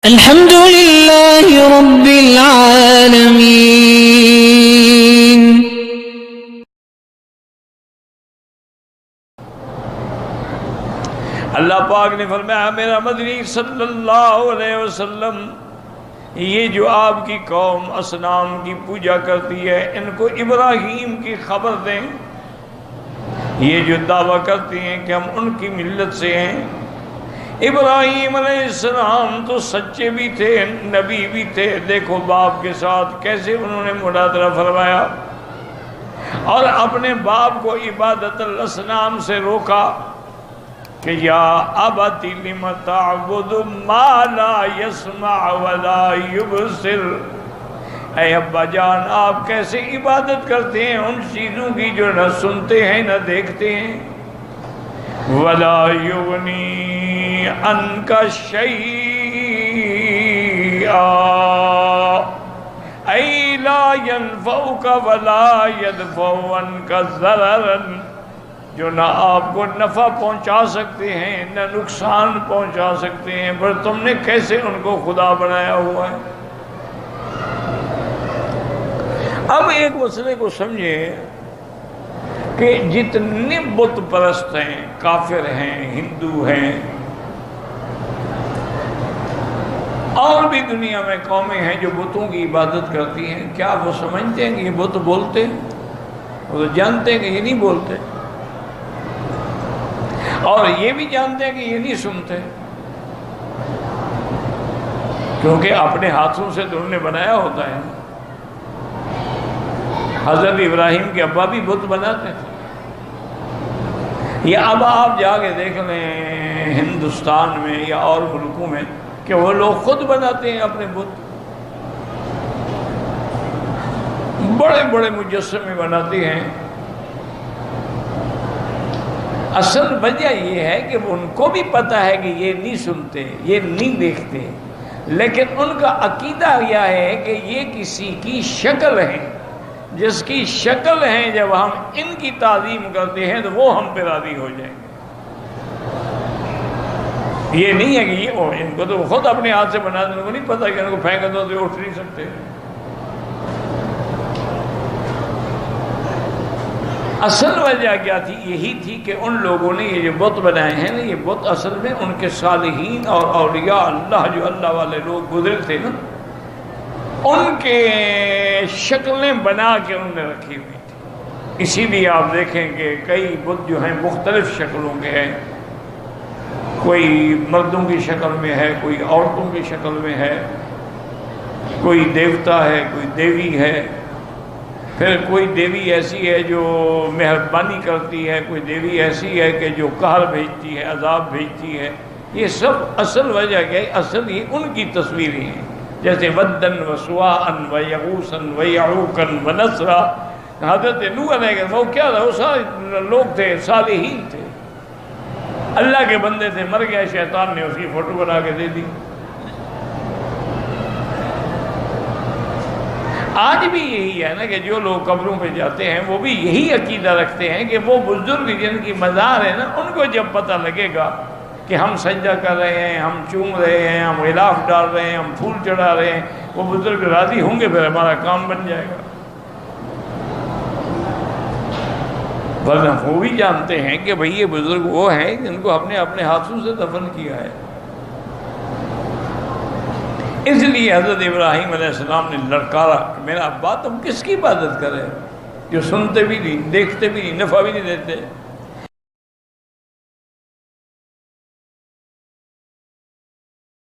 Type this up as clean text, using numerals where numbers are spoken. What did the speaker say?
الحمد لله رب العالمين. اللہ پاک نے فرمایا میرا مدنی صلی اللہ علیہ وسلم، یہ جو آپ کی قوم اصنام کی پوجا کرتی ہے ان کو ابراہیم کی خبر دیں. یہ جو دعویٰ کرتی ہیں کہ ہم ان کی ملت سے ہیں، ابراہیم علیہ السلام تو سچے بھی تھے، نبی بھی تھے. دیکھو باپ کے ساتھ کیسے انہوں نے مداخلہ فرمایا اور اپنے باپ کو عبادت الاصنام سے روکا کہ یا ابت لم تعبد ما لا يسمع ولا يبصر. اے ابا جان آپ کیسے عبادت کرتے ہیں ان چیزوں کی جو نہ سنتے ہیں نہ دیکھتے ہیں. ولا یغنی عنک شیئا ای لا ینفعک ولا یدفع عنک ضررا، جو نہ آپ کو نفع پہنچا سکتے ہیں نہ نقصان پہنچا سکتے ہیں، پر تم نے کیسے ان کو خدا بنایا ہوا ہے. اب ایک مسئلے کو سمجھیں کہ جتنے بت پرست ہیں، کافر ہیں، ہندو ہیں، اور بھی دنیا میں قومیں ہیں جو بتوں کی عبادت کرتی ہیں، کیا وہ سمجھتے ہیں کہ یہ بت بولتے ہیں؟ وہ تو جانتے ہیں کہ یہ نہیں بولتے، اور یہ بھی جانتے ہیں کہ یہ نہیں سنتے، کیونکہ اپنے ہاتھوں سے تو انہوں نے بنایا ہوتا ہے. حضرت ابراہیم کے ابا بھی بت بناتے تھے. یہ اب آپ جا کے دیکھ لیں ہندوستان میں یا اور ملکوں میں کہ وہ لوگ خود بناتے ہیں اپنے بت. بڑے بڑے مجسمے بناتے ہیں. اصل وجہ یہ ہے کہ ان کو بھی پتہ ہے کہ یہ نہیں سنتے، یہ نہیں دیکھتے، لیکن ان کا عقیدہ یہ ہے کہ یہ کسی کی شکل ہے، جس کی شکل ہیں جب ہم ان کی تعظیم کرتے ہیں تو وہ ہم پہ راضی ہو جائیں گے. یہ نہیں ہے کہ یہ ان کو تو خود اپنے ہاتھ سے بنا دیں، ان کو نہیں پتا کہ ان کو پھینک دو تو اٹھ نہیں سکتے. اصل وجہ کیا تھی؟ یہی تھی کہ ان لوگوں نے یہ جو بت بنائے ہیں نا، یہ بت اصل میں ان کے صالحین اور اولیاء اللہ جو اللہ والے لوگ گزرے تھے نا، ان کے شکلیں بنا کے انہوں نے رکھی ہوئی تھی. اسی لیے آپ دیکھیں کہ کئی بت جو ہیں مختلف شکلوں کے ہیں، کوئی مردوں کی شکل میں ہے، کوئی عورتوں کی شکل میں ہے، کوئی دیوتا ہے، کوئی دیوی ہے، پھر کوئی دیوی ایسی ہے جو مہربانی کرتی ہے، کوئی دیوی ایسی ہے کہ جو قہر بھیجتی ہے، عذاب بھیجتی ہے. یہ سب اصل وجہ کیا ہے؟ اصل یہ ان کی تصویریں ہیں، جیسے ودن و سواعن و یغوثن و یعوقن و نصرا. حضرت نوح علیہ السلام وہ کیا تھا؟ وہ سارے لوگ تھے، صالحین تھے، اللہ کے بندے تھے. مر گیا، شیطان نے اس کی فوٹو بنا کے دے دی. آج بھی یہی ہے نا کہ جو لوگ قبروں پہ جاتے ہیں وہ بھی یہی عقیدہ رکھتے ہیں کہ وہ بزرگ جن کی مزار ہے نا، ان کو جب پتہ لگے گا کہ ہم سجدہ کر رہے ہیں، ہم چوم رہے ہیں، ہم غلاف ڈال رہے ہیں، ہم پھول چڑھا رہے ہیں، وہ بزرگ راضی ہوں گے، پھر ہمارا کام بن جائے گا. ورنہ وہ بھی جانتے ہیں کہ بھئی یہ بزرگ وہ ہیں جن کو اپنے ہاتھوں سے دفن کیا ہے. اس لیے حضرت ابراہیم علیہ السلام نے لڑکارا کہ میرا ابا تم کس کی عبادت کرے جو سنتے بھی نہیں، دیکھتے بھی نہیں، نفع بھی نہیں دیتے.